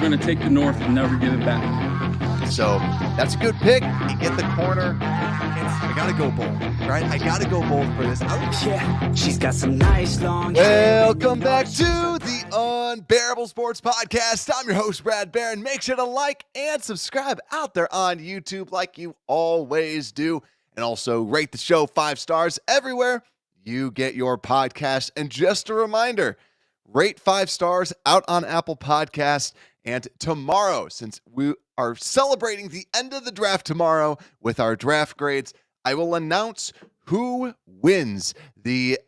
going to take the North and never give it back. So that's a good pick. You get the corner. I got to go bold, right? I got to go bold for this. Yeah, she's got some nice long Welcome back to the Unbearable Sports Podcast. I'm your host, Brad Barron. Make sure to like and subscribe out there on YouTube like you always do. And also rate the show 5 stars everywhere you get your podcast. And just a reminder, rate 5 stars out on Apple Podcasts. And tomorrow, since we are celebrating the end of the draft tomorrow with our draft grades, I will announce who wins the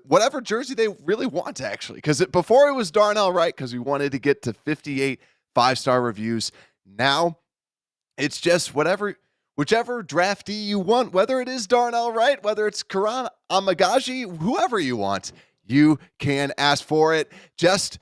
whatever jersey they really want, actually. Because before it was Darnell Wright, because we wanted to get to 58 5-star reviews. Now it's just whichever draftee you want, whether it is Darnell Wright, whether it's Karan Amagaji, whoever you want, you can ask for it. Just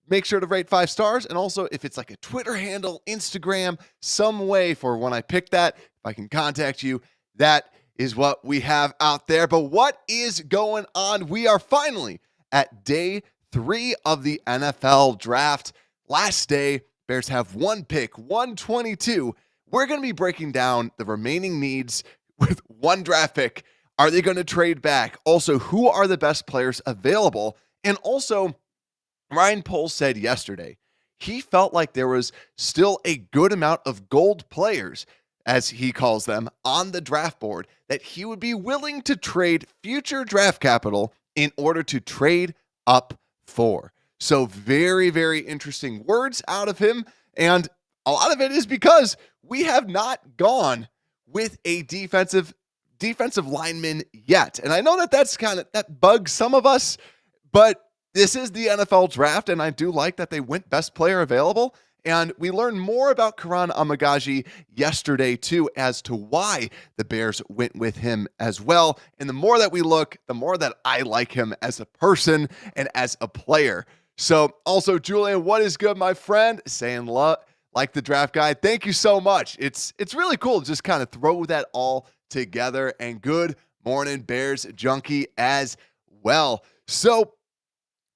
make sure to rate 5 stars. And also, if it's like a Twitter handle, Instagram, some way for when I pick that, if I can contact you, that is what we have out there. But what is going on? We are finally at day 3 of the NFL draft. Last day, Bears have one pick, 122. We're going to be breaking down the remaining needs with one draft pick. Are they going to trade back? Also, who are the best players available? And also, Ryan Poles said yesterday he felt like there was still a good amount of gold players, as he calls them, on the draft board that he would be willing to trade future draft capital in order to trade up for. So very, very interesting words out of him. And a lot of it is because we have not gone with a defensive lineman yet. And I know that bugs some of us, but this is the NFL draft, and I do like that they went best player available. And we learned more about Karan Amagaji yesterday, too, as to why the Bears went with him as well. And the more that we look, the more that I like him as a person and as a player. So also, Julian, what is good, my friend? Saying like the draft guy. Thank you so much. It's really cool to just kind of throw that all together. And good morning, Bears junkie, as well. So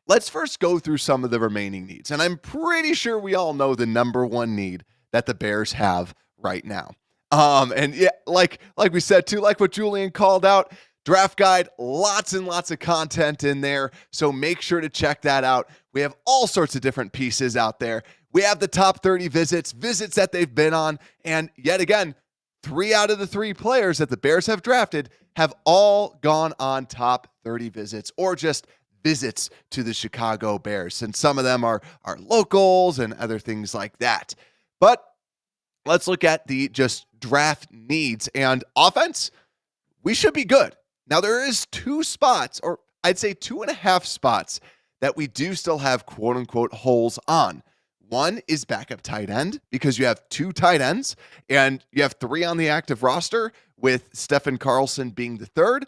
let's first go through some of the remaining needs. And I'm pretty sure we all know the number one need that the Bears have right now. And yeah, like we said too, like what Julian called out, draft guide, lots and lots of content in there. So make sure to check that out. We have all sorts of different pieces out there. We have the top 30 visits that they've been on. And yet again, 3 out of the 3 players that the Bears have drafted have all gone on top 30 visits or just visits to the Chicago Bears. And some of them are locals and other things like that. But let's look at the just draft needs and offense. We should be good. Now there is 2 spots, or I'd say 2.5 spots that we do still have quote unquote holes on. One is backup tight end because you have 2 tight ends and you have 3 on the active roster with Stephen Carlson being the 3rd.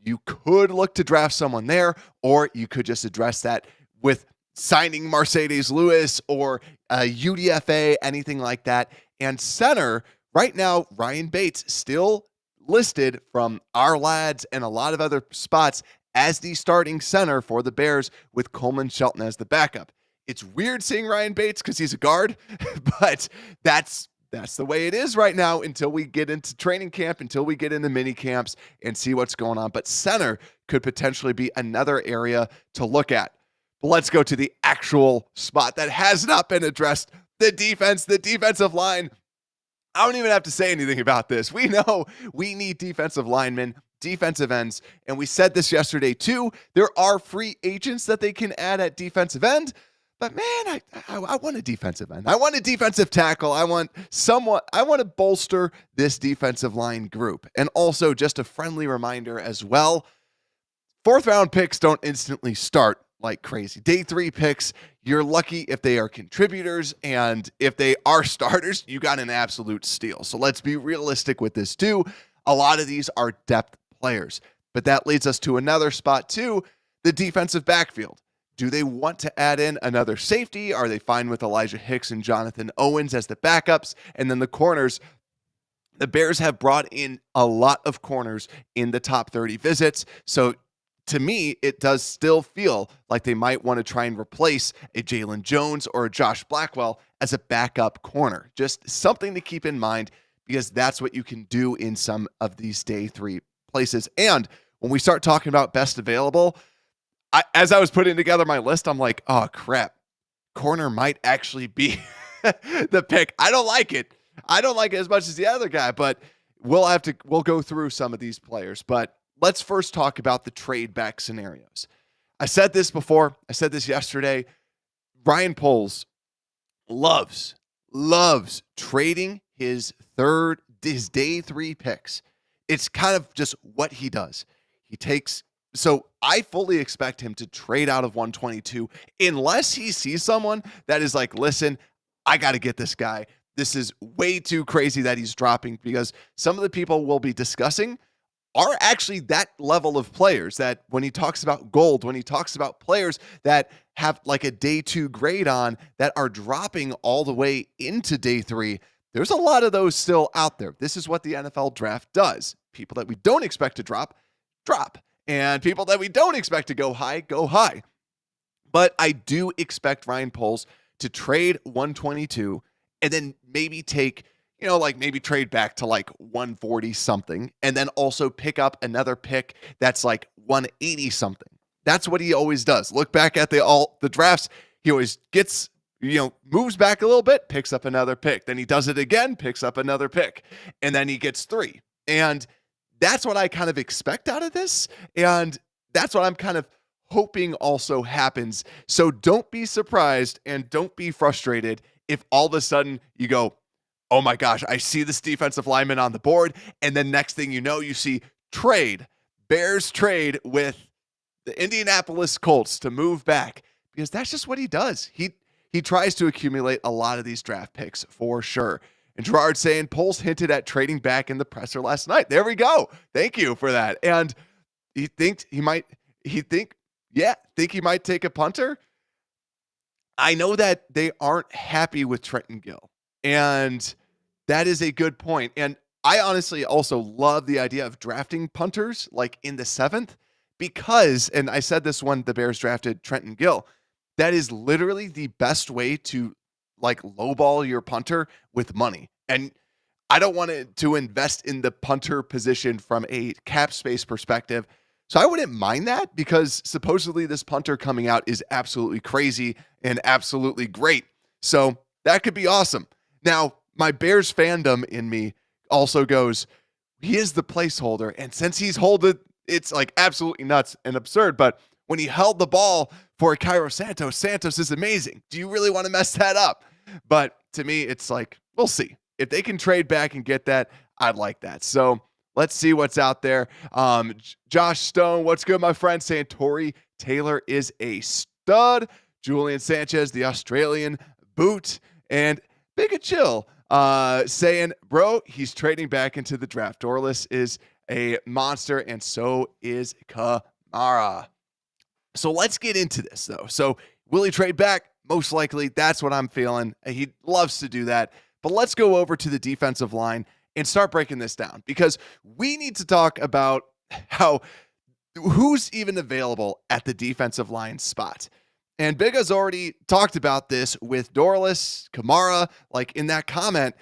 You could look to draft someone there, or you could just address that with signing Mercedes Lewis or UDFA, anything like that. And center, right now, Ryan Bates still listed from our lads and a lot of other spots as the starting center for the Bears with Coleman Shelton as the backup. It's weird seeing Ryan Bates because he's a guard, but that's the way it is right now until we get into training camp, until we get into mini camps and see what's going on. But center could potentially be another area to look at. But let's go to the actual spot that has not been addressed. The defense, the defensive line. I don't even have to say anything about this. We know we need defensive linemen, defensive ends, and we said this yesterday too. There are free agents that they can add at defensive end. But man, I want a defensive end. I want a defensive tackle. I want to bolster this defensive line group. And also just a friendly reminder as well, 4th round picks don't instantly start like crazy. Day 3 picks, you're lucky if they are contributors, and if they are starters, you got an absolute steal. So let's be realistic with this too. A lot of these are depth players, but that leads us to another spot too, the defensive backfield. Do they want to add in another safety? Are they fine with Elijah Hicks and Jonathan Owens as the backups? And then the corners, the Bears have brought in a lot of corners in the top 30 visits. So to me, it does still feel like they might want to try and replace a Jalen Jones or a Josh Blackwell as a backup corner. Just something to keep in mind because that's what you can do in some of these day 3 places. And when we start talking about best available, as I was putting together my list, I'm like, oh crap, corner might actually be the pick. I don't like it. I don't like it as much as the other guy, but we'll go through some of these players. But let's first talk about the trade back scenarios. I said this before. I said this yesterday. Ryan Poles loves trading his day 3 picks. It's kind of just what he does. So I fully expect him to trade out of 122 unless he sees someone that is like, listen, I got to get this guy. This is way too crazy that he's dropping, because some of the people we'll be discussing are actually that level of players that when he talks about gold, when he talks about players that have like a day 2 grade on that are dropping all the way into day 3, there's a lot of those still out there. This is what the NFL draft does. People that we don't expect to drop. And people that we don't expect to go high. But I do expect Ryan Poles to trade 122 and then maybe take, maybe trade back to like 140 something and then also pick up another pick that's like 180 something. That's what he always does. Look back at the drafts. He always gets, moves back a little bit, picks up another pick. Then he does it again, picks up another pick. And then he gets 3. And that's what I kind of expect out of this. And that's what I'm kind of hoping also happens. So don't be surprised and don't be frustrated if all of a sudden you go, oh my gosh, I see this defensive lineman on the board. And then next thing you know, you see Bears trade with the Indianapolis Colts to move back, because that's just what he does. He tries to accumulate a lot of these draft picks for sure. And Gerard saying Poles hinted at trading back in the presser last night. There we go. Thank you for that. And think he might take a punter. I know that they aren't happy with Trenton Gill, and that is a good point. And I honestly also love the idea of drafting punters like in the 7th, because, and I said this when the Bears drafted Trenton Gill, that is literally the best way to like lowball your punter with money. And I don't want to invest in the punter position from a cap space perspective. So I wouldn't mind that, because supposedly this punter coming out is absolutely crazy and absolutely great. So that could be awesome. Now, my Bears fandom in me also goes, he is the placeholder. And since he's holding, it's like absolutely nuts and absurd. But when he held the ball for Cairo Santos is amazing. Do you really want to mess that up? But to me, it's like, we'll see. If they can trade back and get that, I'd like that. So let's see what's out there. Josh Stone, what's good, my friend? Saying Torrey Taylor is a stud. Julian Sanchez, the Australian boot. And Big a Chill saying, bro, he's trading back into the draft. Dorless is a monster, and so is Kamara. So let's get into this, though. So will he trade back? Most likely. That's what I'm feeling. He loves to do that. But let's go over to the defensive line and start breaking this down, because we need to talk about who's even available at the defensive line spot. And Big has already talked about this with Dorless, Kamara, like in that comment.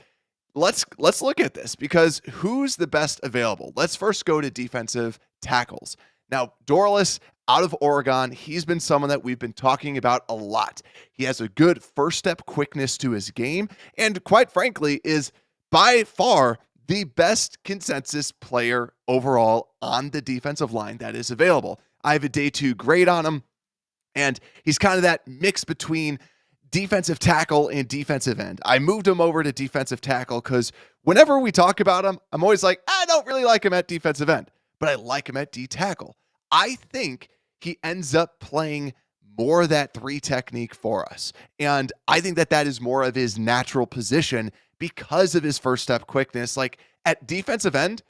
Let's look at this, because who's the best available? Let's first go to defensive tackles. Now, Dorless out of Oregon, he's been someone that we've been talking about a lot. He has a good first step quickness to his game, and quite frankly is by far the best consensus player overall on the defensive line that is available. I have a day 2 grade on him, and he's kind of that mix between defensive tackle and defensive end. I moved him over to defensive tackle because whenever we talk about him, I'm always like, I don't really like him at defensive end, but I like him at D tackle. I think he ends up playing more of that 3 technique for us. And I think that is more of his natural position because of his first step quickness. Like at defensive end,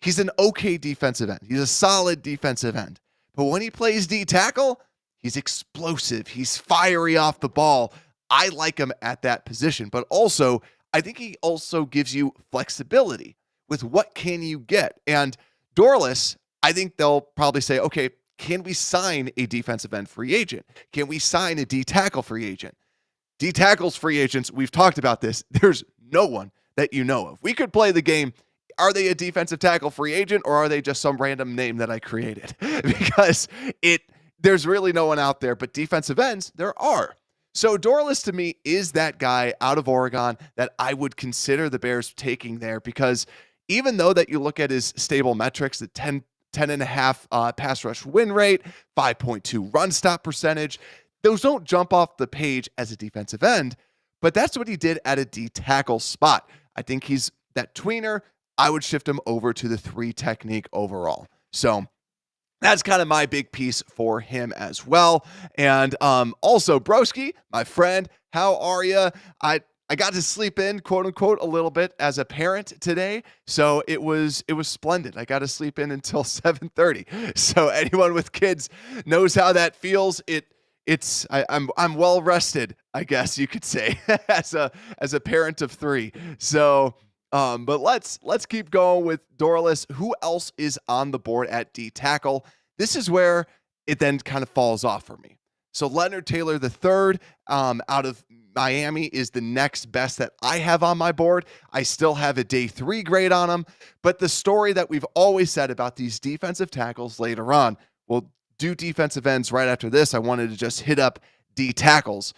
he's an okay defensive end. He's a solid defensive end. But when he plays D tackle, he's explosive. He's fiery off the ball. I like him at that position. But also, I think he also gives you flexibility with what can you get. And Dorless, I think they'll probably say, okay, can we sign a defensive end free agent? Can we sign a D tackle free agent? D tackles free agents, we've talked about this. There's no one that you know of. We could play the game. Are they a defensive tackle free agent, or are they just some random name that I created? Because there's really no one out there, but defensive ends, there are. So Dorless to me is that guy out of Oregon that I would consider the Bears taking there, because even though that you look at his stable metrics, the 10.5 pass rush win rate, 5.2 run stop percentage, those don't jump off the page as a defensive end, but that's what he did at a D tackle spot. I think he's that tweener. I would shift him over to the 3 technique overall. So that's kind of my big piece for him as well. And also, Broski, my friend, how are you? I got to sleep in, quote unquote, a little bit as a parent today. So it was splendid. I got to sleep in until 7:30. So anyone with kids knows how that feels. I'm well rested, I guess you could say, as a parent of 3. So but let's keep going with Dorless. Who else is on the board at D tackle? This is where it then kind of falls off for me. So Leonard Taylor III out of Miami is the next best that I have on my board. I still have a day 3 grade on him, but the story that we've always said about these defensive tackles later on, we'll do defensive ends right after this. I wanted to just hit up D tackles.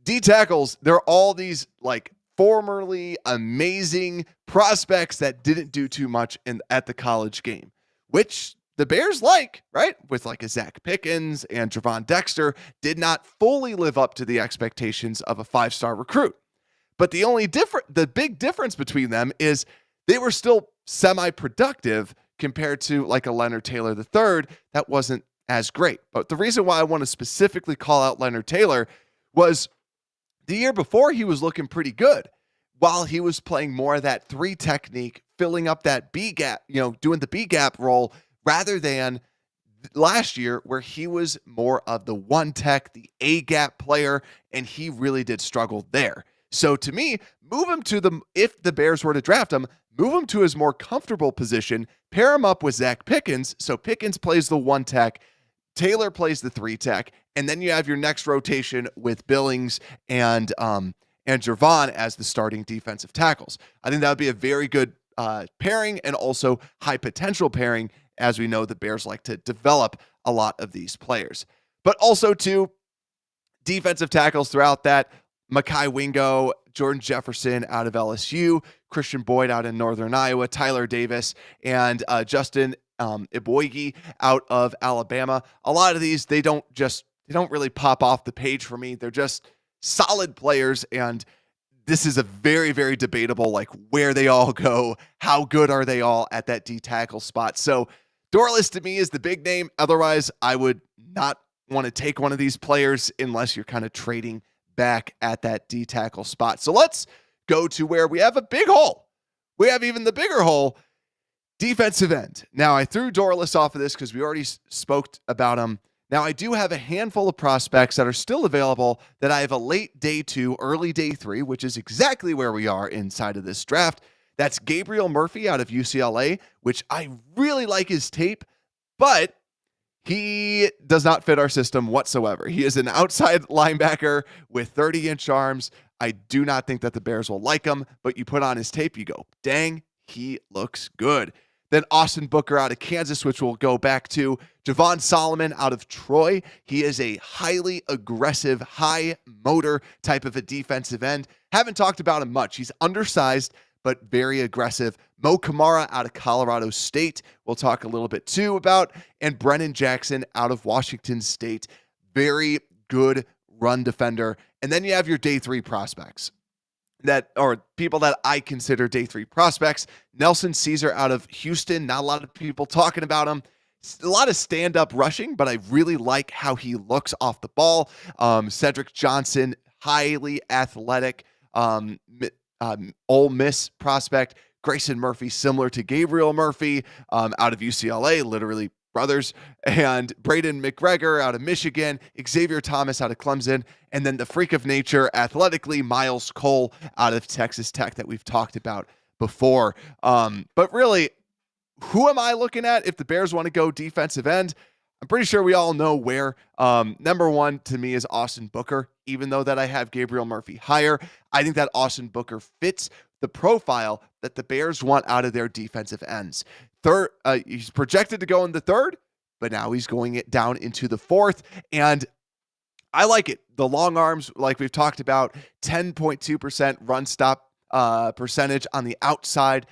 D tackles, they're all these like formerly amazing prospects that didn't do too much at the college game, which the Bears like, right? With like a Zach Pickens and Javon Dexter, did not fully live up to the expectations of a 5-star recruit. But the big difference between them is they were still semi-productive compared to like a Leonard Taylor III that wasn't as great. But the reason why I want to specifically call out Leonard Taylor was the year before he was looking pretty good while he was playing more of that 3 technique, filling up that B gap, doing the B gap role rather than last year where he was more of the 1 tech, the A gap player, and he really did struggle there. So to me, move him if the Bears were to draft him, move him to his more comfortable position, pair him up with Zach Pickens. So Pickens plays the 1 tech, Taylor plays the 3 tech, and then you have your next rotation with Billings and Javon as the starting defensive tackles. I think that would be a very good pairing, and also high potential pairing, as we know the Bears like to develop a lot of these players. But also too, defensive tackles throughout that, Mekhi Wingo, Jordan Jefferson out of LSU, Christian Boyd out in Northern Iowa, Tyler Davis, and Justin Iboigi out of Alabama. A lot of these, they don't really pop off the page for me. They're just solid players, and this is a very, very debatable, like where they all go, how good are they all at that D tackle spot. So Dorless to me is the big name. Otherwise, I would not want to take one of these players unless you're kind of trading back at that D tackle spot. So let's go to where we have a big hole. We have even the bigger hole, defensive end. Now, I threw Dorless off of this because we already spoke about him. Now, I do have a handful of prospects that are still available that I have a late day 2, early day 3, which is exactly where we are inside of this draft. That's Gabriel Murphy out of UCLA, which I really like his tape, but he does not fit our system whatsoever. He is an outside linebacker with 30-inch arms. I do not think that the Bears will like him, but you put on his tape, you go, dang, he looks good. Then Austin Booker out of Kansas, which we'll go back to. Javon Solomon out of Troy. He is a highly aggressive, high motor type of a defensive end. Haven't talked about him much. He's undersized, but very aggressive. Mo Kamara out of Colorado State, we'll talk a little bit too about. And Brennan Jackson out of Washington State. Very good run defender. And then you have your day 3 prospects or people that I consider day 3 prospects. Nelson Caesar out of Houston. Not a lot of people talking about him. A lot of stand-up rushing, but I really like how he looks off the ball. Cedric Johnson, highly athletic. Ole Miss prospect. Grayson Murphy, similar to Gabriel Murphy, out of UCLA, literally brothers. And Braden McGregor out of Michigan. Xavier Thomas out of Clemson. And then the freak of nature, athletically, Miles Cole out of Texas Tech that we've talked about before. But really, who am I looking at if the Bears want to go defensive end? I'm pretty sure we all know where. Number one to me is Austin Booker, even though that I have Gabriel Murphy higher. I think that Austin Booker fits the profile that the Bears want out of their defensive ends. Third, he's projected to go in the third, but now he's going it down into the fourth. And I like it. The long arms, like we've talked about, 10.2% run stop percentage on the outside.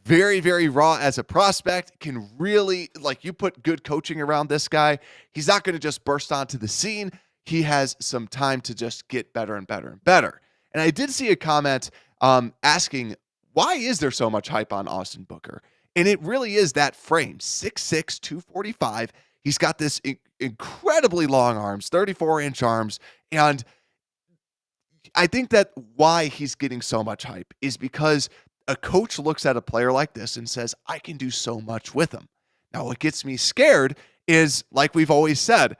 Very, very raw as a prospect. Can really, like, you put good coaching around this guy, he's not going to just burst onto the scene. He has some time to just get better and better and better. And I did see a comment asking, why is there so much hype on Austin Booker? And it really is that frame, 6'6", 245. He's got this incredibly long arms, 34-inch arms. And I think that why he's getting so much hype is because a coach looks at a player like this and says, I can do so much with him. Now, what gets me scared is, like we've always said,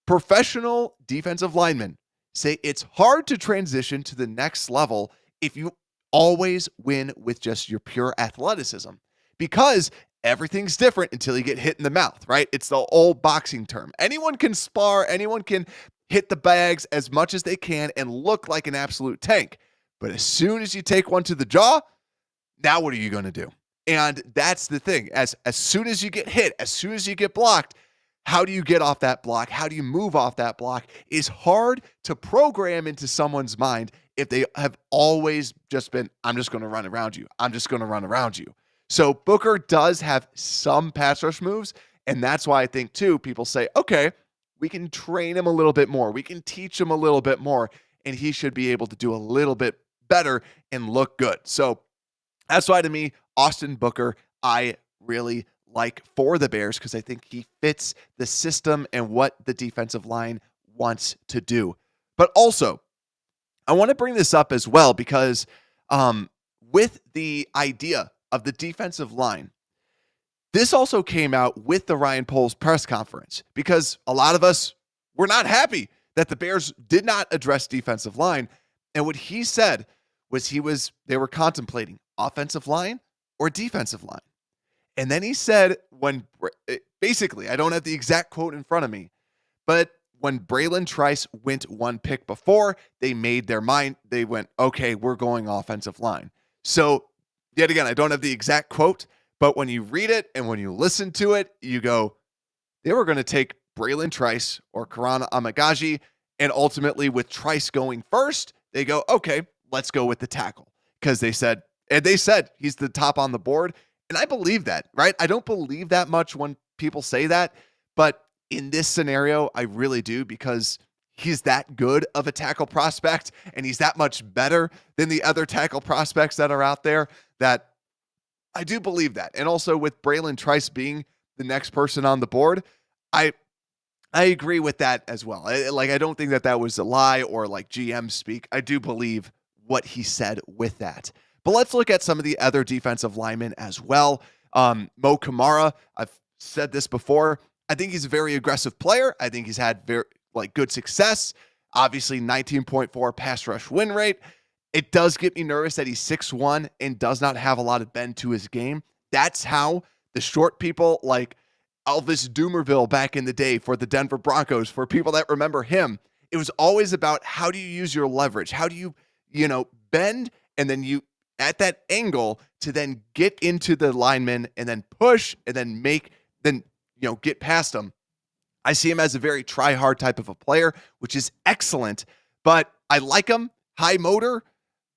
professional defensive linemen say it's hard to transition to the next level if you always win with just your pure athleticism, because everything's different until you get hit in the mouth, right? It's the old boxing term. Anyone can spar, anyone can hit the bags as much as they can and look like an absolute tank. But as soon as you take one to the jaw, now what are you going to do? And that's the thing. As soon as you get hit, as soon as you get blocked, how do you get off that block? How do you move off that block is hard to program into someone's mind if they have always just been, I'm just going to run around you. I'm just going to run around you. So Booker does have some pass rush moves, and that's why I think, too, people say, okay, we can train him a little bit more. We can teach him a little bit more, and he should be able to do a little bit better and look good. So that's why, to me, Austin Booker, I really like for the Bears because I think he fits the system and what the defensive line wants to do. But also, I want to bring this up as well because with the idea of the defensive line, this also came out with the Ryan Poles press conference because a lot of us were not happy that the Bears did not address defensive line. And what he said was they were contemplating offensive line or defensive line. And then he said basically, I don't have the exact quote in front of me, but when Braylon Trice went one pick before, they made their mind. They went, okay, we're going offensive line. So yet again, I don't have the exact quote, but when you read it and when you listen to it, you go, they were going to take Braylon Trice or Karana Amagaji, and ultimately with Trice going first, they go, okay, let's go with the tackle. Because they said he's the top on the board. And I believe that, right? I don't believe that much when people say that, but in this scenario, I really do because he's that good of a tackle prospect and he's that much better than the other tackle prospects that are out there that I do believe that. And also with Braylon Trice being the next person on the board, I agree with that as well. I don't think that was a lie or like GM speak. I do believe what he said with that. But let's look at some of the other defensive linemen as well. Mo Kamara, I've said this before. I think he's a very aggressive player. I think he's had very good success. Obviously, 19.4 pass rush win rate. It does get me nervous that he's 6'1" and does not have a lot of bend to his game. That's how the short people like Elvis Dumervil back in the day for the Denver Broncos, for people that remember him, it was always about how do you use your leverage? How do you, bend and then you at that angle to then get into the lineman and then push and then get past them. I see him as a very try-hard type of a player, which is excellent, but I like him, high motor,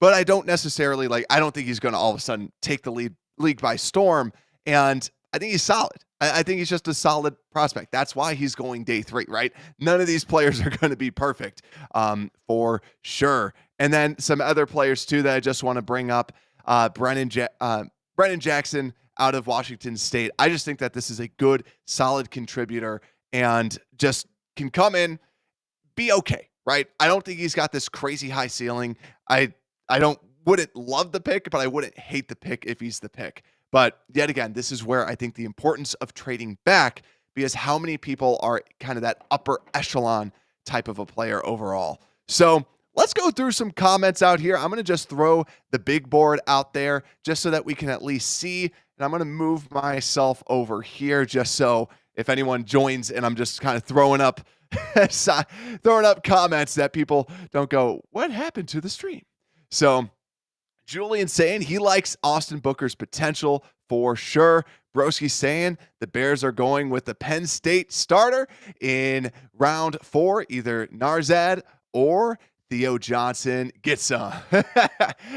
but I don't necessarily I don't think he's going to all of a sudden take the league by storm, and I think he's solid. I think he's just a solid prospect. That's why he's going day 3, right? None of these players are going to be perfect for sure. And then some other players too that I just want to bring up, Brennan Jackson out of Washington State. I just think that this is a good, solid contributor and just can come in, be okay, right? I don't think he's got this crazy high ceiling. I wouldn't love the pick, but I wouldn't hate the pick if he's the pick. But yet again, this is where I think the importance of trading back, because how many people are kind of that upper echelon type of a player overall. So let's go through some comments out here. I'm going to just throw the big board out there just so that we can at least see. And I'm going to move myself over here just so if anyone joins and I'm just kind of throwing up comments that people don't go, what happened to the stream? So Julian saying he likes Austin Booker's potential for sure. Broski saying the Bears are going with the Penn State starter in round 4, either Narzad or Theo Johnson. Get some.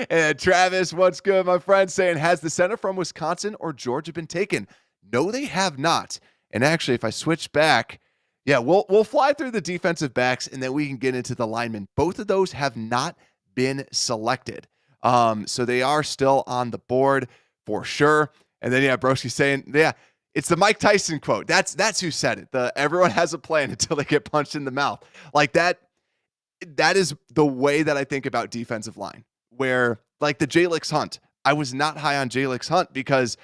And Travis, what's good, my friend, saying, has the center from Wisconsin or Georgia been taken? No, they have not. And actually, if I switch back, yeah, we'll fly through the defensive backs and then we can get into the linemen. Both of those have not been selected. So they are still on the board for sure. And then, yeah, Broski saying, yeah, it's the Mike Tyson quote. That's who said it. Everyone has a plan until they get punched in the mouth. Like that is the way that I think about defensive line, where like the Jalix Hunt, I was not high on Jalix Hunt because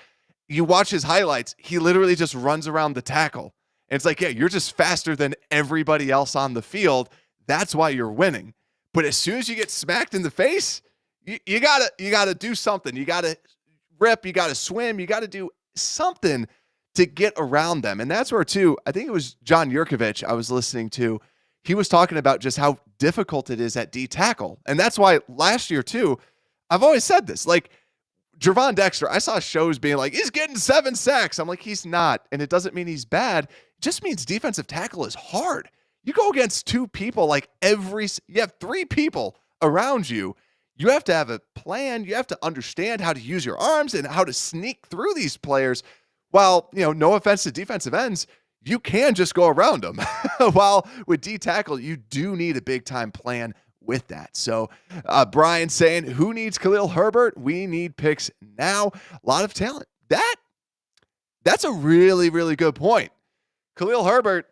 you watch his highlights, he literally just runs around the tackle. And it's like, yeah, you're just faster than everybody else on the field. That's why you're winning. But as soon as you get smacked in the face, you gotta do something. You gotta rip, you gotta swim, you gotta do something to get around them. And that's where too, I think it was John Yurkovich I was listening to. He was talking about just how difficult it is at D tackle. And that's why last year too, I've always said this, like Gervon Dexter, I saw shows being like, he's getting 7 sacks. I'm like, he's not. And it doesn't mean he's bad. It just means defensive tackle is hard. You go against 2 people, like you have 3 people around you. You have to have a plan. You have to understand how to use your arms and how to sneak through these players. While, no offense to defensive ends, you can just go around them. While with D tackle, you do need a big time plan with that. So Brian saying, who needs Khalil Herbert? We need picks now. A lot of talent. That's a really, really good point. Khalil Herbert,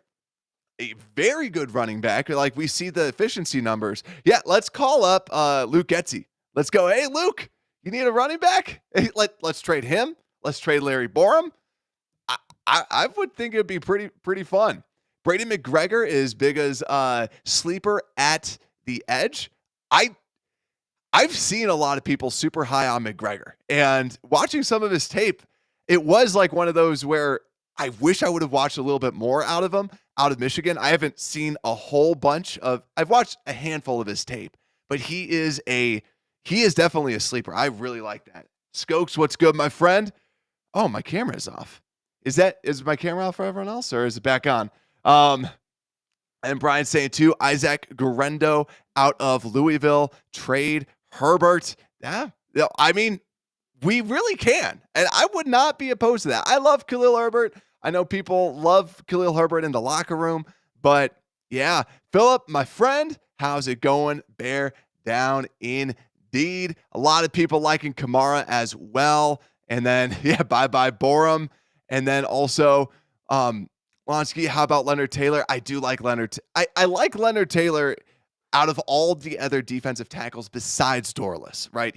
a very good running back. Like we see the efficiency numbers. Yeah, let's call up Luke Getsy. Let's go. Hey, Luke, you need a running back? Hey, let's trade him. Let's trade Larry Borum. I would think it'd be pretty fun. Brady McGregor is big as sleeper at the edge. I've seen a lot of people super high on McGregor, and watching some of his tape, it was like one of those where I wish I would have watched a little bit more out of him. Out of Michigan, I haven't seen a whole bunch of. I've watched a handful of his tape, but he is definitely a sleeper. I really like that. Skokes, what's good, my friend? Oh, my camera is off. Is my camera off for everyone else, or is it back on? And Brian saying too, Isaac Guerendo out of Louisville, trade Herbert. Yeah, I mean, we really can, and I would not be opposed to that. I love Khalil Herbert. I know people love Khalil Herbert in the locker room, but yeah, Philip, my friend, how's it going? Bear down indeed. A lot of people liking Kamara as well. And then, yeah, bye-bye Borum. And then also, Lonsky, how about Leonard Taylor? I do like Leonard. I like Leonard Taylor out of all the other defensive tackles besides Dorless, right?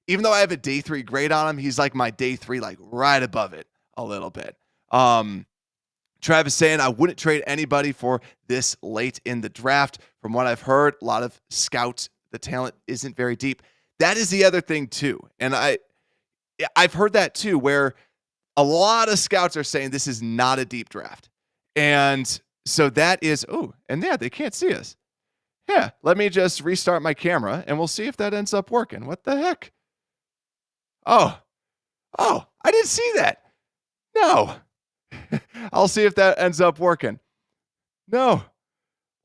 Even though I have a day 3 grade on him, he's like my day 3, like right above it a little bit. Travis saying, I wouldn't trade anybody for this late in the draft. From what I've heard, a lot of scouts, the talent isn't very deep. That is the other thing too. And I've heard that too, where a lot of scouts are saying this is not a deep draft. And so that is, and yeah, they can't see us. Yeah, let me just restart my camera and we'll see if that ends up working. What the heck? Oh, I didn't see that. No. I'll see if that ends up working. No.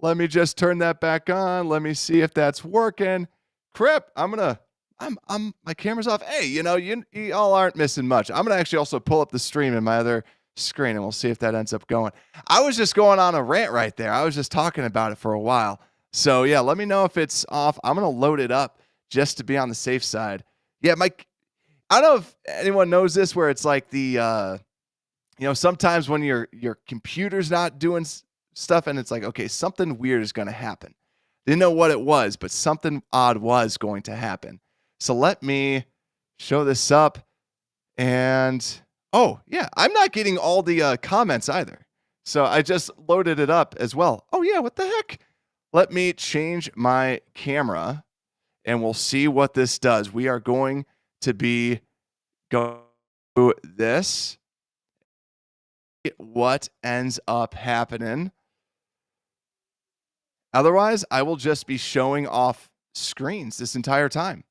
Let me just turn that back on. Let me see if that's working. Crap, my camera's off. Hey, you all aren't missing much. I'm going to actually also pull up the stream in my other screen and we'll see if that ends up going. I was just going on a rant right there. I was just talking about it for a while. So yeah, let me know if it's off. I'm going to load it up just to be on the safe side. Yeah, I don't know if anyone knows this, where it's like the, sometimes when your computer's not doing stuff and it's like, okay, something weird is going to happen. Didn't know what it was, but something odd was going to happen. So let me show this up. And, oh, yeah, I'm not getting all the comments either. So I just loaded it up as well. Oh, yeah, what the heck? Let me change my camera and we'll see what this does. We are going to be going through this. what ends up happening. Otherwise, I will just be showing off screens this entire time.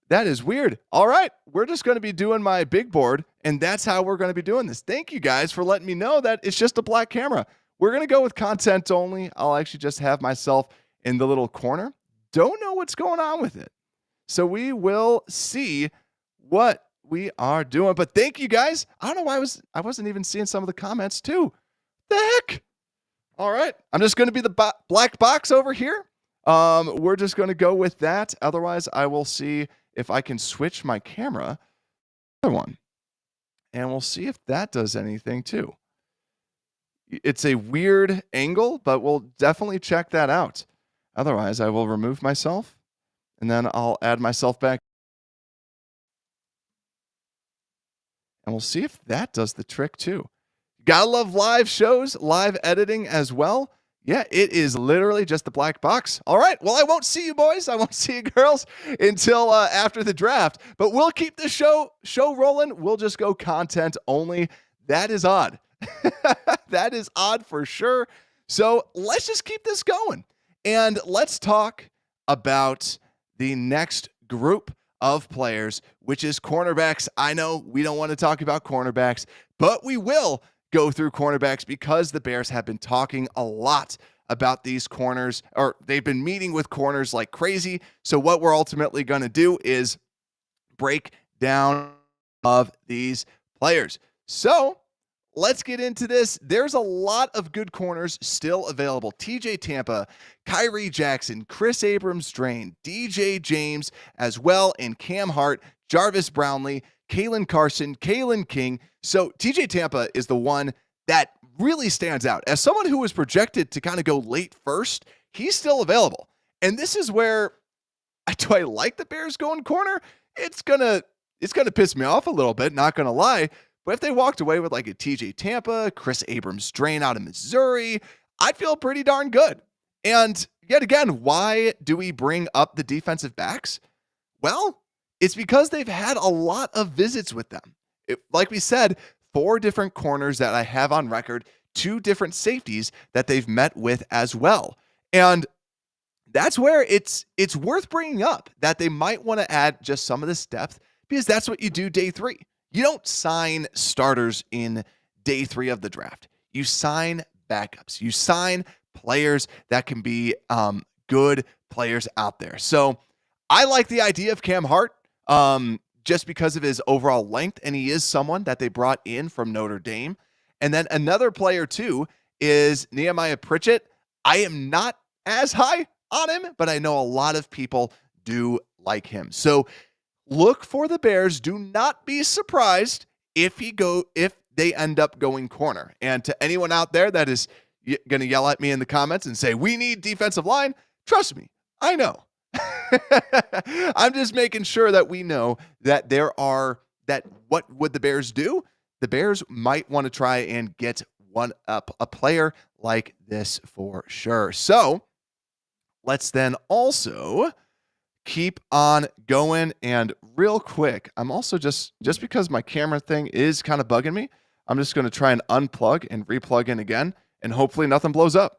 That is weird. All right, we're just going to be doing my big board, and that's how we're going to be doing this. Thank you guys for letting me know that it's just a black camera. We're going to go with content only. I'll actually just have myself in the little corner. Don't know what's going on with it. So we will see what we are doing. But thank you guys. I don't know why I wasn't even seeing some of the comments too. The heck? All right. I'm just going to be the black box over here. We're just going to go with that. Otherwise, I will see if I can switch my camera. Other one. And we'll see if that does anything too. It's a weird angle, but we'll definitely check that out. Otherwise, I will remove myself, and then I'll add myself back. And we'll see if that does the trick too. Gotta love live shows, live editing as well. Yeah, it is literally just the black box. All right, well, I won't see you boys. I won't see you girls until after the draft. But we'll keep the show rolling. We'll just go content only. That is odd. That is odd for sure. So let's just keep this going. And let's talk about the next group of players, which is cornerbacks. I know we don't want to talk about cornerbacks, but we will go through cornerbacks because the Bears have been talking a lot about these corners, or they've been meeting with corners like crazy. So what we're ultimately going to do is break down of these players. So let's get into this. There's a lot of good corners still available. TJ Tampa, Kyrie Jackson, Chris Abrams-Drain, DJ James as well, and Cam Hart, Jarvis Brownlee, Kalen Carson, Kalen King. So TJ Tampa is the one that really stands out. As someone who was projected to kind of go late first, he's still available. And this is where, do I like the Bears going corner? It's gonna piss me off a little bit, not gonna lie. But if they walked away with like a TJ Tampa, Chris Abrams-Drain out of Missouri, I'd feel pretty darn good. And yet again, why do we bring up the defensive backs? Well, it's because they've had a lot of visits with them. Like we said, 4 different corners that I have on record, 2 different safeties that they've met with as well. And that's where it's worth bringing up that they might want to add just some of this depth, because that's what you do day 3. You don't sign starters in day 3 of the draft. You sign backups. You sign players that can be good players out there. So I like the idea of Cam Hart just because of his overall length, and he is someone that they brought in from Notre Dame. And then another player too is Nehemiah Pritchett. I am not as high on him, but I know a lot of people do like him. So look for the Bears. Do not be surprised if they end up going corner. And to anyone out there that is going to yell at me in the comments and say, we need defensive line, trust me, I know. I'm just making sure that we know that what would the Bears do? The Bears might want to try and get a player like this for sure. So let's then also keep on going. And real quick, I'm also just because my camera thing is kind of bugging me, I'm just going to try and unplug and replug in again, and hopefully nothing blows up.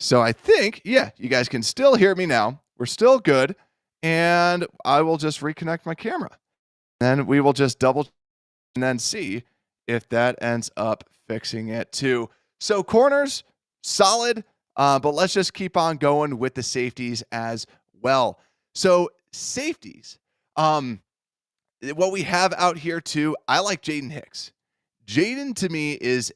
So I think, yeah, you guys can still hear me now. We're still good. And I will just reconnect my camera. Then we will just double and then see if that ends up fixing it too. So corners, solid. But let's just keep on going with the safeties as well. So safeties, what we have out here too, I like Jaden Hicks. Jaden to me is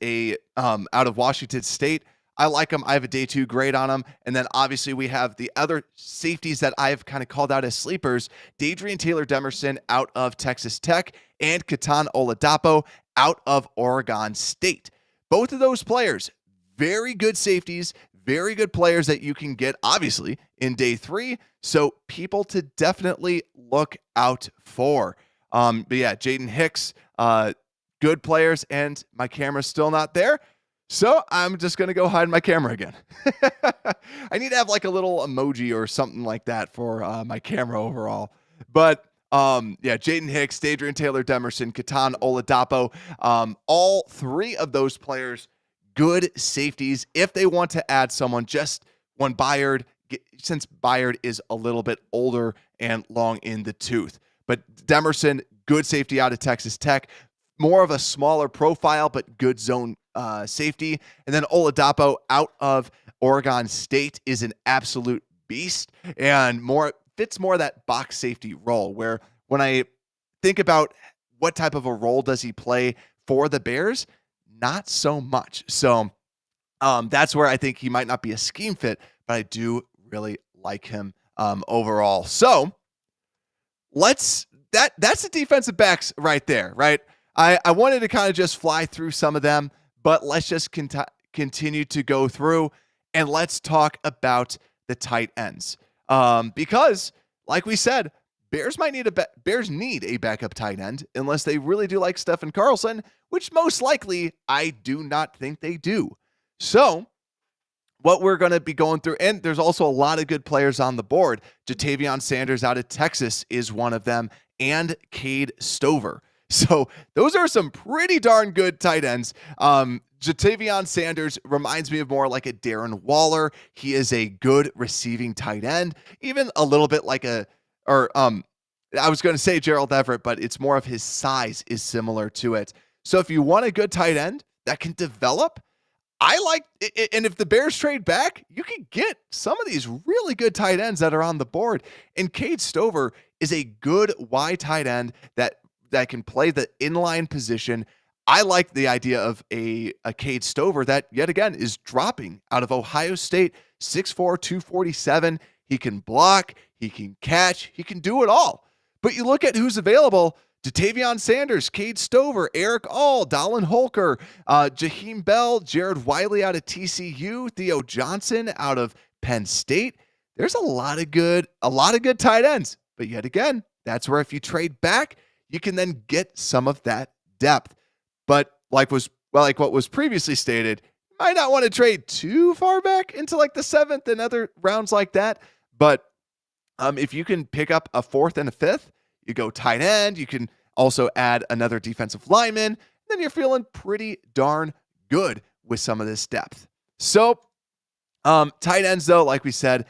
out of Washington State. I like him. I have a day 2 grade on him. And then obviously we have the other safeties that I've kind of called out as sleepers, Dadrian Taylor-Demerson out of Texas Tech and Ketan Oladapo out of Oregon State. Both of those players, very good safeties, very good players that you can get obviously in day 3. So people to definitely look out for. But yeah, Jaden Hicks, good players, and my camera's still not there. So I'm just going to go hide my camera again. I need to have like a little emoji or something like that for my camera overall. But Jaden Hicks, Adrian Taylor Demerson, Katan Oladapo, all three of those players, good safeties. If they want to add someone, just one Byard, since Byard is a little bit older and long in the tooth. But Demerson, good safety out of Texas Tech, more of a smaller profile, but good zone safety. And then Oladapo out of Oregon State is an absolute beast and fits more of that box safety role, where when I think about what type of a role does he play for the Bears, not so much. So that's where I think he might not be a scheme fit, but I do really like him overall. So that's the defensive backs right there, right? I wanted to kind of just fly through some of them, but let's just continue to go through and let's talk about the tight ends. Because like we said, Bears need a backup tight end unless they really do like Stephen Carlson, which most likely I do not think they do. So what we're going to be going through, and there's also a lot of good players on the board. Jatavion Sanders out of Texas is one of them, and Cade Stover. So those are some pretty darn good tight ends. Jatavion Sanders reminds me of more like a Darren Waller. He is a good receiving tight end, even a little bit like I was going to say Gerald Everett, but it's more of his size is similar to it. So if you want a good tight end that can develop, I like it. And if the Bears trade back, you can get some of these really good tight ends that are on the board. And Cade Stover is a good Y tight end that can play the inline position. I like the idea of a Cade Stover that, yet again, is dropping out of Ohio State, 6'4", 247. He can block, he can catch, he can do it all. But you look at who's available: Jatavion Sanders, Cade Stover, Eric All, Dallin Holker, Jaheim Bell, Jared Wiley out of TCU, Theo Johnson out of Penn State. There's a lot of good tight ends. But yet again, that's where if you trade back, you can then get some of that depth. But like what was previously stated, you might not want to trade too far back into like the 7th and other rounds like that. But if you can pick up a 4th and a 5th, you go tight end. You can also add another defensive lineman. Then you're feeling pretty darn good with some of this depth. So tight ends, though, like we said,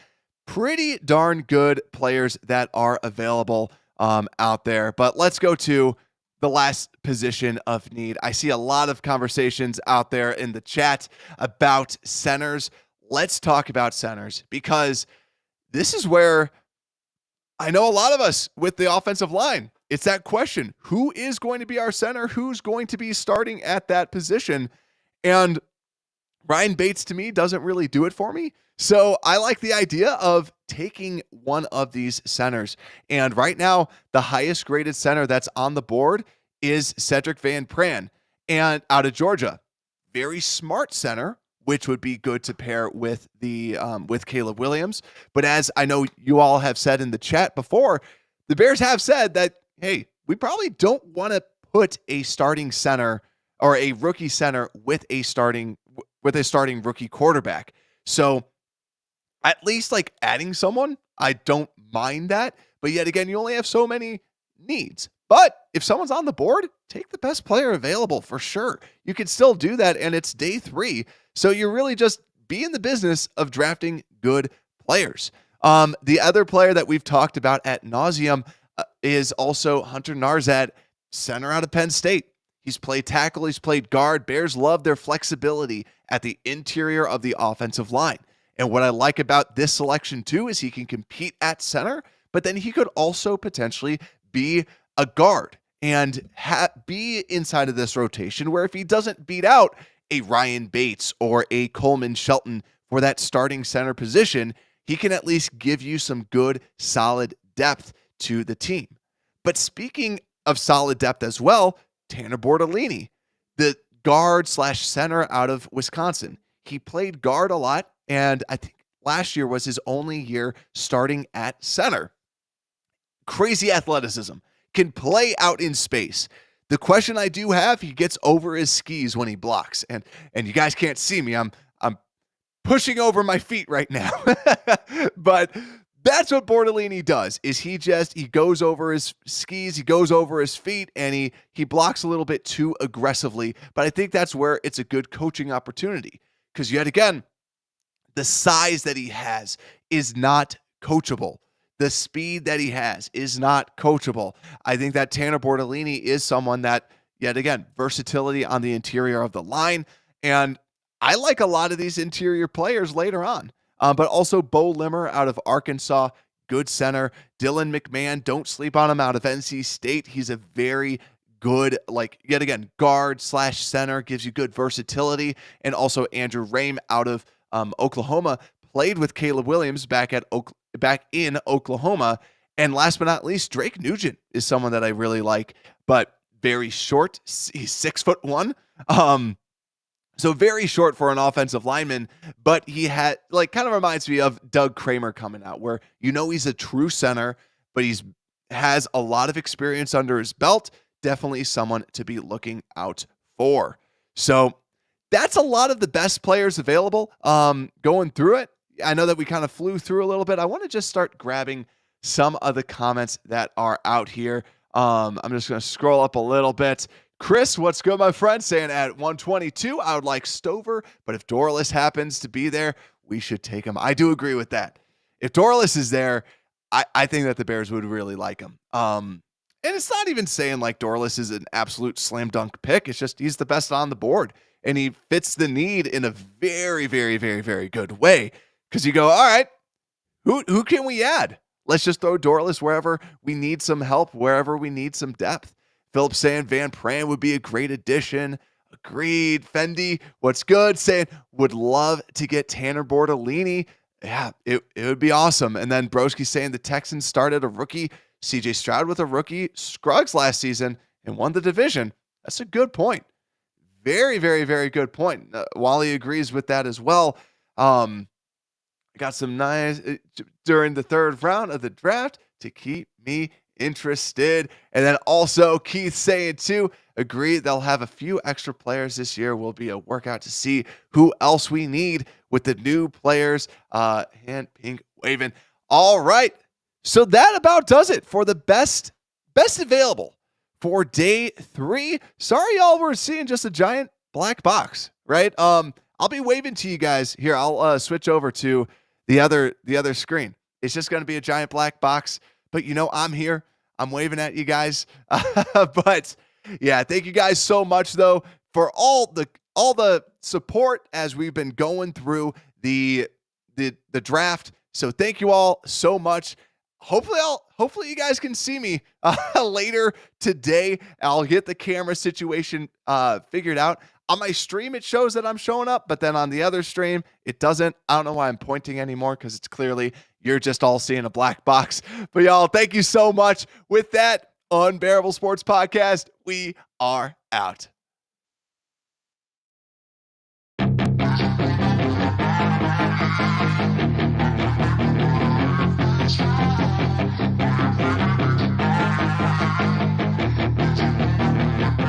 pretty darn good players that are available out there. But let's go to the last position of need. I see a lot of conversations out there in the chat about centers. Let's talk about centers, because this is where I know a lot of us with the offensive line, it's that question: who is going to be our center? Who's going to be starting at that position? And Ryan Bates, to me, doesn't really do it for me. So I like the idea of taking one of these centers. And right now, the highest graded center that's on the board is Cedric Van Pran, and out of Georgia. Very smart center, which would be good to pair with with Caleb Williams. But as I know you all have said in the chat before, the Bears have said that, hey, we probably don't want to put a starting center or a rookie center with a starting rookie quarterback. So at least like adding someone, I don't mind that. But yet again, you only have so many needs. But if someone's on the board, take the best player available for sure. You can still do that, and it's day 3. So you're really just be in the business of drafting good players. The other player that we've talked about ad nauseum is also Hunter Narzad, center out of Penn State. He's played tackle, he's played guard. Bears love their flexibility at the interior of the offensive line. And what I like about this selection too is he can compete at center, but then he could also potentially be a guard and be inside of this rotation where if he doesn't beat out a Ryan Bates or a Coleman Shelton for that starting center position, he can at least give you some good, solid depth to the team. But speaking of solid depth as well, Tanner Bortolini, the guard / center out of Wisconsin. He played guard a lot, and I think last year was his only year starting at center. Crazy athleticism, can play out in space. The question I do have, he gets over his skis when he blocks, and you guys can't see me. I'm pushing over my feet right now, but That's what Bortolini does, is he goes over his skis, he goes over his feet, and he blocks a little bit too aggressively. But I think that's where it's a good coaching opportunity, because yet again, the size that he has is not coachable. The speed that he has is not coachable. I think that Tanner Bortolini is someone that, yet again, versatility on the interior of the line. And I like a lot of these interior players later on. But also Bo Limmer out of Arkansas, good center. Dylan McMahon, don't sleep on him, out of NC State. He's a very good, yet again, guard / center, gives you good versatility. And also Andrew Rame out of Oklahoma, played with Caleb Williams back in Oklahoma. And last but not least, Drake Nugent is someone that I really like, but very short. He's 6'1". So very short for an offensive lineman, but he had kind of reminds me of Doug Kramer coming out, where he's a true center, but has a lot of experience under his belt. Definitely someone to be looking out for. So that's a lot of the best players available. Going through it, I know that we kind of flew through a little bit. I want to just start grabbing some of the comments that are out here. I'm just going to scroll up a little bit. Chris, what's good, my friend? Saying at 122, I would like Stover, but if Dorless happens to be there, we should take him. I do agree with that. If Dorless is there, I think that the Bears would really like him. And it's not even saying Dorless is an absolute slam dunk pick. It's just he's the best on the board, and he fits the need in a very, very, very, very good way. Because you go, all right, who can we add? Let's just throw Dorless wherever we need some help, wherever we need some depth. Philip saying Van Pran would be a great addition. Agreed. Fendi, what's good? Saying would love to get Tanner Bortolini. Yeah, it would be awesome. And then Broski saying the Texans started a rookie, CJ Stroud with a rookie, Scruggs last season, and won the division. That's a good point. Very, very, very good point. Wally agrees with that as well. Got some nice during the third round of the draft to keep me interested. And then also Keith saying too, agree, they'll have a few extra players this year. Will be a workout to see who else we need with the new players. Hand pink waving. All right. So that about does it for the best available for day 3. Sorry, y'all, we're seeing just a giant black box, right? I'll be waving to you guys here. I'll switch over to the other screen. It's just going to be a giant black box, but I'm here. I'm waving at you guys. But yeah, thank you guys so much though for all the support as we've been going through the draft. So thank you all so much. Hopefully you guys can see me later today. I'll get the camera situation figured out. On my stream, it shows that I'm showing up, but then on the other stream, it doesn't. I don't know why I'm pointing anymore, because it's clearly you're just all seeing a black box. But y'all, thank you so much. With that, Unbearable Sports Podcast, we are out.